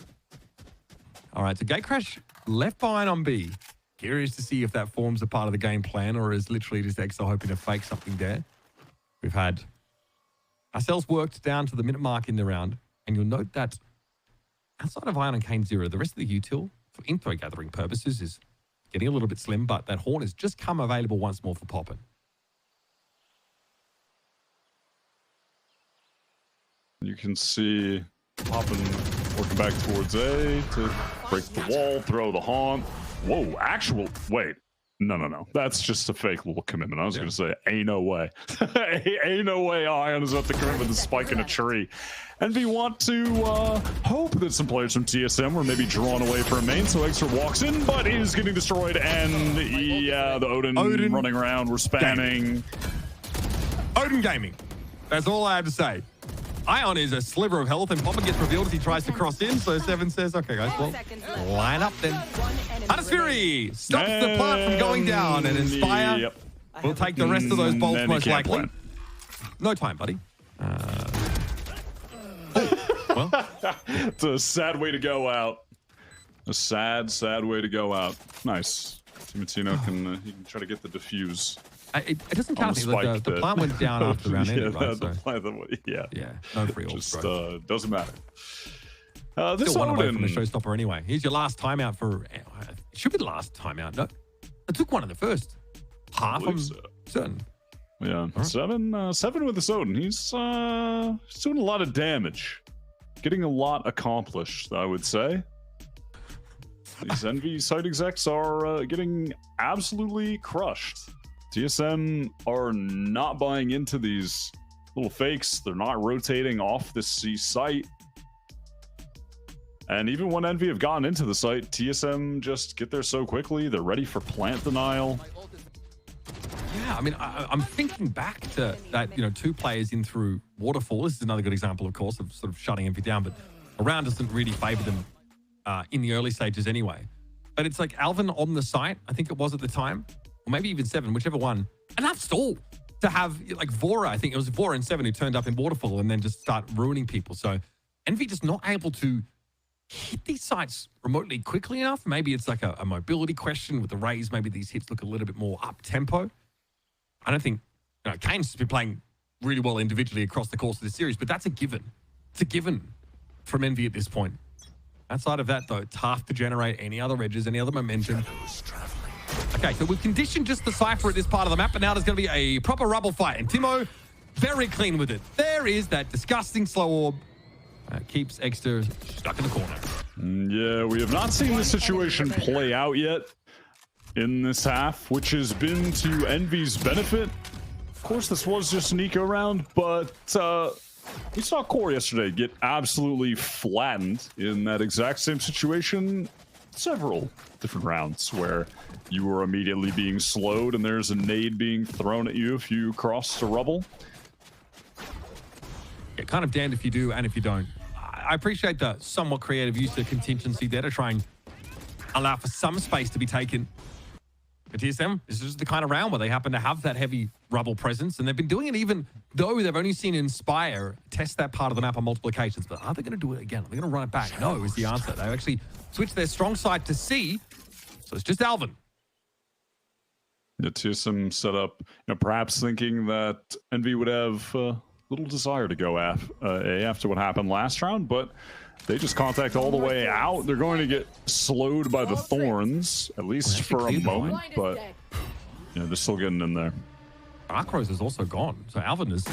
All right, so Gatecrash left behind on B. Curious to see if that forms a part of the game plan or is literally just Exo hoping to fake something there. We've had ourselves worked down to the minute mark in the round, and you'll note that outside of Ion and Kane Zero, the rest of the util for info gathering purposes is getting a little bit slim, but that horn has just come available once more for Poppin. You can see Poppin working back towards A to break the wall, throw the haunt. Whoa, wait. No. That's just a fake little commitment. I was going to say, ain't no way. Ain't no way Ion is up to commit with a spike in a tree. And we want to hope that some players from TSM were maybe drawn away from main, so Extra walks in, but is getting destroyed, and yeah, the Odin running around, we're spamming. Odin Gaming. That's all I have to say. Ion is a sliver of health, and Poppin gets revealed as he tries to cross in, so Seven says, okay, guys, well, line up then. Hunter's Fury stops the plant from going down, and Inspire will take the rest of those bolts most likely. Plan. No time, buddy. Well, it's a sad way to go out. A sad way to go out. Nice. Timatino can he can try to get the defuse. It doesn't count. The plant went down after round ended, right? Yeah, no free ult. Just doesn't matter. This Still one away Odin from a showstopper anyway. Here's your last timeout for. It should be the last timeout. No, I took one in the first half. I'm certain. Yeah, right. Seven with this Odin. He's doing a lot of damage, getting a lot accomplished, I would say. These Envy site execs are getting absolutely crushed. TSM are not buying into these little fakes. They're not rotating off the C site. And even when Envy have gotten into the site, TSM just get there so quickly. They're ready for plant denial. Yeah, I mean, I'm thinking back to that, two players in through Waterfall. This is another good example, of course, of sort of shutting Envy down, but a round doesn't really favor them in the early stages anyway. But it's like Alvin on the site, I think it was at the time, or maybe even Seven, whichever one, enough stall to have like Vora. I think it was Vora and Seven who turned up in Waterfall and then just start ruining people. So Envy just not able to hit these sites remotely quickly enough. Maybe it's like a mobility question with the Rays. Maybe these hits look a little bit more up tempo. I don't think Kane's been playing really well individually across the course of the series, but that's a given. It's a given from Envy at this point. Outside of that, though, it's tough to generate any other edges, any other momentum. Okay, so we've conditioned just the Cypher at this part of the map, but now there's going to be a proper rubble fight. And Timo, very clean with it. There is that disgusting slow orb. Keeps Exter stuck in the corner. Yeah, we have not seen this situation play out yet in this half, which has been to Envy's benefit. Of course, this was just an eco round, but we saw Core yesterday get absolutely flattened in that exact same situation several different rounds where you were immediately being slowed and there's a nade being thrown at you if you cross the rubble. Yeah, kind of damned if you do and if you don't. I appreciate the somewhat creative use of contingency there to try and allow for some space to be taken. But TSM, this is the kind of round where they happen to have that heavy rubble presence, and they've been doing it even though they've only seen Inspire test that part of the map on multiple occasions. But are they going to do it again? Are they going to run it back? No, is the answer. They actually switched their strong side to C, so it's just Alvin. Yeah, TSM set up, perhaps thinking that Envy would have little desire to go after what happened last round, but they just contact all the way out. They're going to get slowed by the thorns, at least for a moment, but they're still getting in there. Darkrose is also gone, so Alvin is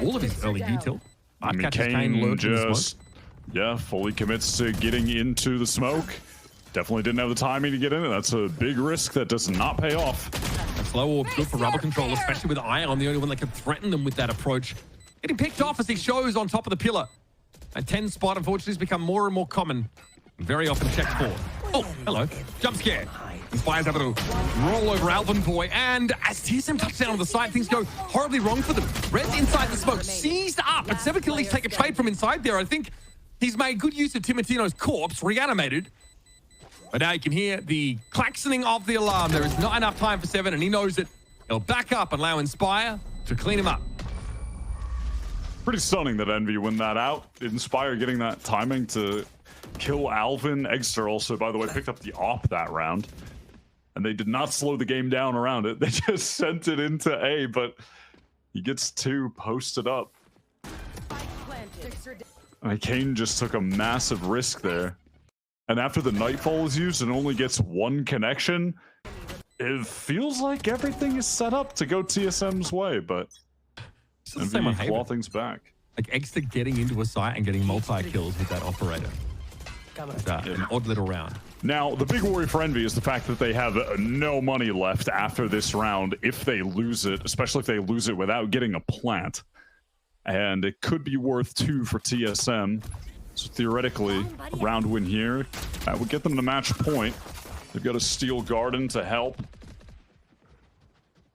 all of his early util. I mean, Kane just, fully commits to getting into the smoke. Definitely didn't have the timing to get in it. That's a big risk that does not pay off. That slow orb's good for rubber control, especially with Ion, the only one that can threaten them with that approach. Getting picked off as he shows on top of the pillar. A 10 spot, unfortunately, has become more and more common. Very often checked for. Oh, hello. Jump scare. Inspires able to roll over Alvin Boy, and as TSM touches down on the side, things go horribly wrong for them. Red's inside the smoke, seized up, but Seven can at least take a trade from inside there. I think he's made good use of Timatino's corpse, reanimated. But now you can hear the klaxoning of the alarm. There is not enough time for Seven, and he knows it. He'll back up and allow Inspire to clean him up. Pretty stunning that Envy win that out. Inspire getting that timing to kill Alvin. Eggster also, by the way, picked up the op that round. And they did not slow the game down around it. They just sent it into A, but he gets 2 posted up. I mean, Kane just took a massive risk there. And after the Nightfall is used and only gets 1 connection, it feels like everything is set up to go TSM's way, but Envy claw things back. Like Eggster getting into a site and getting multi-kills with that operator. An odd little round. Now, the big worry for Envy is the fact that they have no money left after this round if they lose it, especially if they lose it without getting a plant. And it could be worth 2 for TSM. So theoretically, a round win here, that would get them to match point. They've got a Steel Garden to help.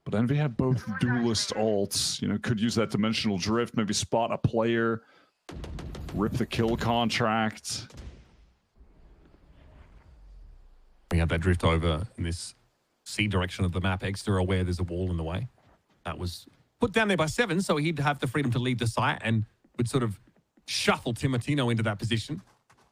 But Envy have both duelist ults. You know, could use that dimensional drift, maybe spot a player, rip the kill contract. We had that drift over in this C direction of the map. Eggster aware there's a wall in the way. That was put down there by 7, so he'd have the freedom to leave the site and would sort of shuffle Timotino into that position.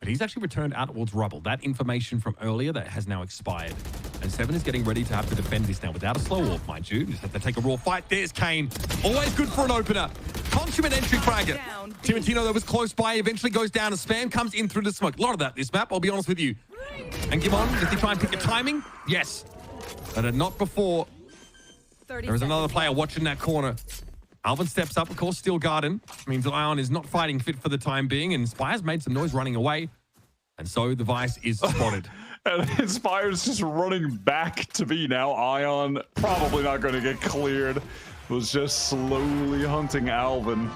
But he's actually returned out towards rubble. That information from earlier that has now expired. And 7 is getting ready to have to defend this now without a slow walk, mind you. Just have to take a raw fight. There's Kane. Always good for an opener. Consummate entry fragger. Timotino, that was close by, eventually goes down. A spam comes in through the smoke. A lot of that this map, I'll be honest with you. And Gimon, did he try and pick a timing? Yes. But not before. There is another player watching that corner. Alvin steps up, of course, Steel Garden. Means that Ion is not fighting fit for the time being, and Spire's made some noise running away. And so the Vice is spotted. And Inspire's just running back to B now. Ion probably not going to get cleared. Was just slowly hunting Alvin.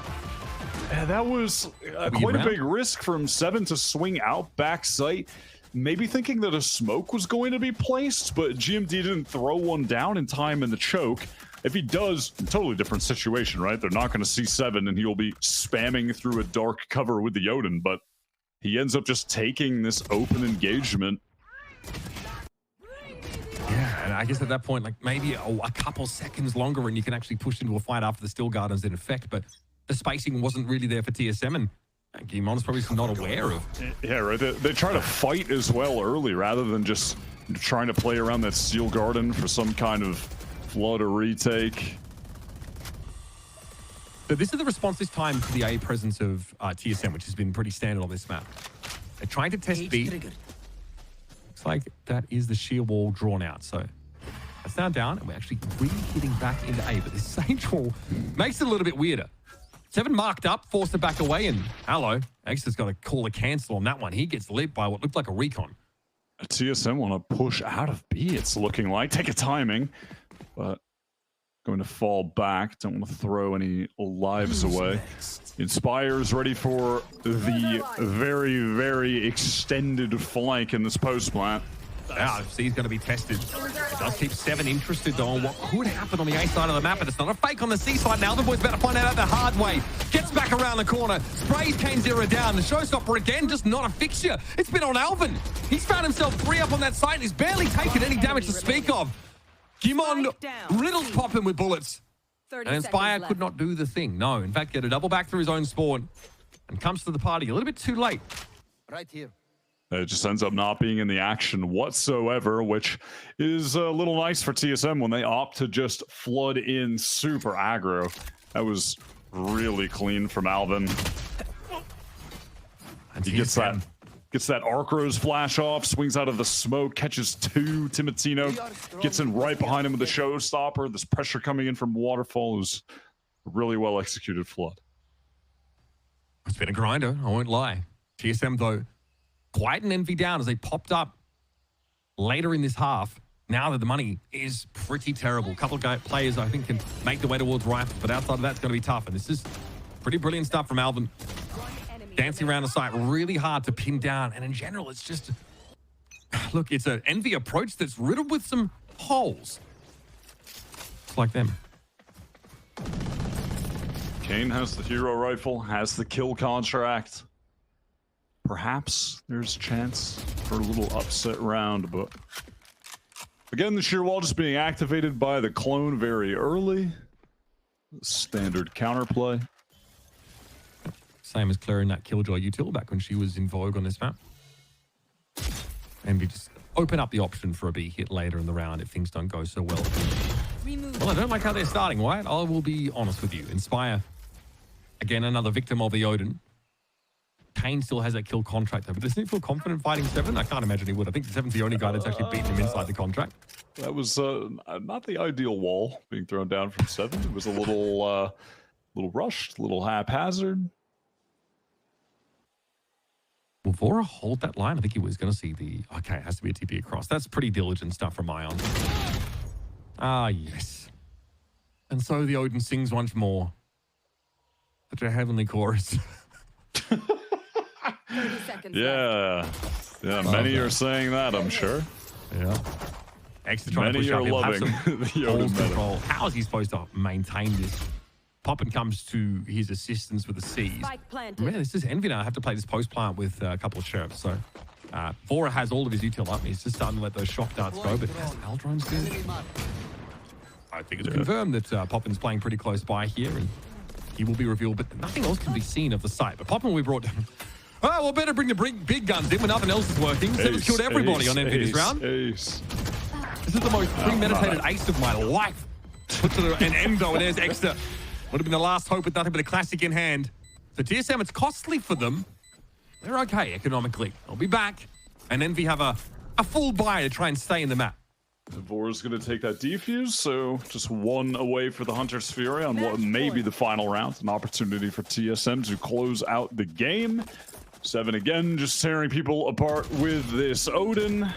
And that was quite a big risk from 7 to swing out back site. Maybe thinking that a smoke was going to be placed, but GMD didn't throw one down in time in the choke. If he does, totally different situation, right? They're not going to see 7 and he'll be spamming through a dark cover with the Odin, but he ends up just taking this open engagement. Yeah, and I guess at that point, like maybe a couple seconds longer and you can actually push into a fight after the Steel Garden's in effect, but the spacing wasn't really there for TSM, and Gimon's probably not aware of. Yeah, right. They try to fight as well early rather than just trying to play around that Steel Garden for some kind of flood or retake. But this is the response this time to the A presence of TSM, which has been pretty standard on this map. They're trying to test B. Looks like that is the sheer wall drawn out. So that's now down, and we're actually really hitting back into A. But this Sage wall makes it a little bit weirder. 7 marked up, forced to back away, and hello. Extra's got to call a cancel on that one. He gets lit by what looked like a recon. TSM want to push out of B, it's looking like. Take a timing, but going to fall back. Don't want to throw any lives away. Inspire's ready for the very, very extended flank in this post plant. Yeah, C's going to be tested. It does keep 7 interested, though, on what could happen on the A side of the map, but it's not a fake on the C side now. The boys about to find out the hard way. Gets back around the corner, sprays Kane 0 down. The showstopper again, just not a fixture. It's been on Alvin. He's found himself 3 up on that side, and he's barely taken any damage to speak of. Gimon riddles popping with bullets. And Inspire could not do the thing. No, in fact, get a double back through his own spawn and comes to the party a little bit too late. Right here. It just ends up not being in the action whatsoever, which is a little nice for TSM when they opt to just flood in super aggro. That was really clean from Alvin. And He gets that Arcros flash off, swings out of the smoke, catches 2. Timotino gets in right behind him with the showstopper. This pressure coming in from Waterfall is really well executed flood. It's been a grinder, I won't lie. TSM, though, quite an envy down as they popped up later in this half. Now that the money is pretty terrible. A couple of players, I think, can make the way towards rifle, but outside of that, it's going to be tough. And this is pretty brilliant stuff from Alvin. Dancing around the site, really hard to pin down. And in general, it's just... Look, it's an envy approach that's riddled with some holes. It's like them. Kane has the hero rifle, has the kill contract. Perhaps there's a chance for a little upset round, but Again, the shear wall just being activated by the clone very early. Standard counterplay. Same as clearing that Killjoy util back when she was in vogue on this map. And we just open up the option for a B hit later in the round if things don't go so well. Well, I don't like how they're starting, right? I will be honest with you. Inspire, again, another victim of the Odin. Kane still has that kill contract, but doesn't he feel confident fighting Seven? I can't imagine he would. I think Seven's the only guy that's actually beaten him inside the contract. That was not the ideal wall being thrown down from Seven. It was a little rushed, a little haphazard. Will Vora hold that line? I think he was going to see the... Okay, it has to be a TP across. That's pretty diligent stuff from Ion. Ah, yes. And so the Odin sings once more. Such a heavenly chorus. 30 seconds Yeah. Yeah, many are saying that, I'm sure. Yeah. Extra trying Many to push are up. loving the Odin Balls meta. control. How is he supposed to maintain this? Poppin comes to his assistance with the C's. Spike planted. Man, this is Envy now. I have to play this post plant with a couple of sheriffs. So Vora has all of his util up. He's just starting to let those shock darts go. But has Aldron still? I think it's confirmed that Poppin's playing pretty close by here, and he will be revealed. But nothing else can be seen of the site. But Poppin will be brought down. Oh, well, better bring the big guns in when nothing else is working. Seven's killed everybody on Envy this round. Ace. This is the most premeditated ace of my life. Puts an endo, and there's extra. Would have been the last hope with nothing but a classic in hand. So TSM, it's costly for them. They're okay economically. They'll be back. And Envy have a full buy to try and stay in the map. Vora's going to take that defuse, so just one away for the Hunter's Fury on what may be the final round. An opportunity for TSM to close out the game. Seven again, just tearing people apart with this Odin.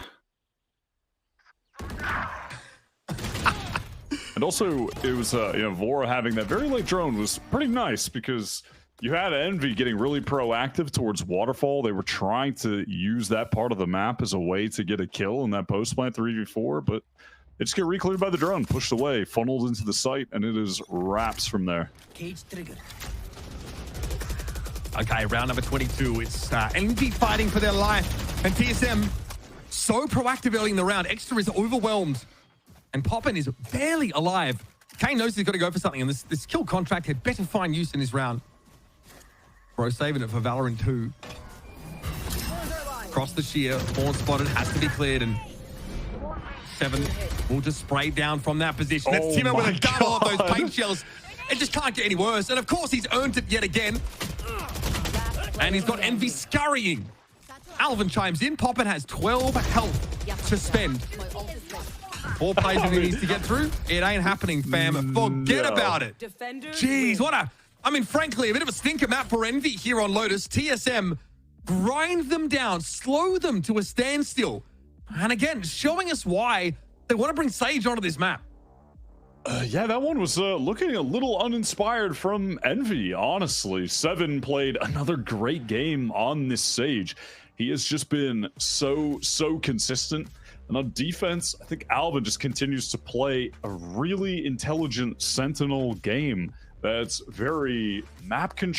And also, it was, Vora having that very late drone was pretty nice because you had Envy getting really proactive towards Waterfall. They were trying to use that part of the map as a way to get a kill in that post-plant 3v4, but it just get recleared by the drone, pushed away, funneled into the site, and it is wraps from there. Cage trigger. Okay, round number 22. It's Envy fighting for their life. And TSM, so proactive early in the round. Extra is overwhelmed. And Poppin is barely alive. Kane knows he's got to go for something, and this kill contract had better find use in his round. Bro saving it for Valorant 2. Across the sheer, Fawn spotted, has to be cleared, and Seven will just spray down from that position. That's Timo with a gun off those paint shells. It just can't get any worse. And of course, he's earned it yet again. And he's got Envy scurrying. Alvin chimes in. Poppin has 12 health to spend. 4 plays that he needs to get through. It ain't happening, fam. Forget about it. Jeez, frankly, a bit of a stinker map for Envy here on Lotus. TSM grind them down, slow them to a standstill. And again, showing us why they want to bring Sage onto this map. Yeah, that one was looking a little uninspired from Envy, honestly. Seven played another great game on this Sage. He has just been so consistent. And on defense, I think Alvin just continues to play a really intelligent Sentinel game that's very map control.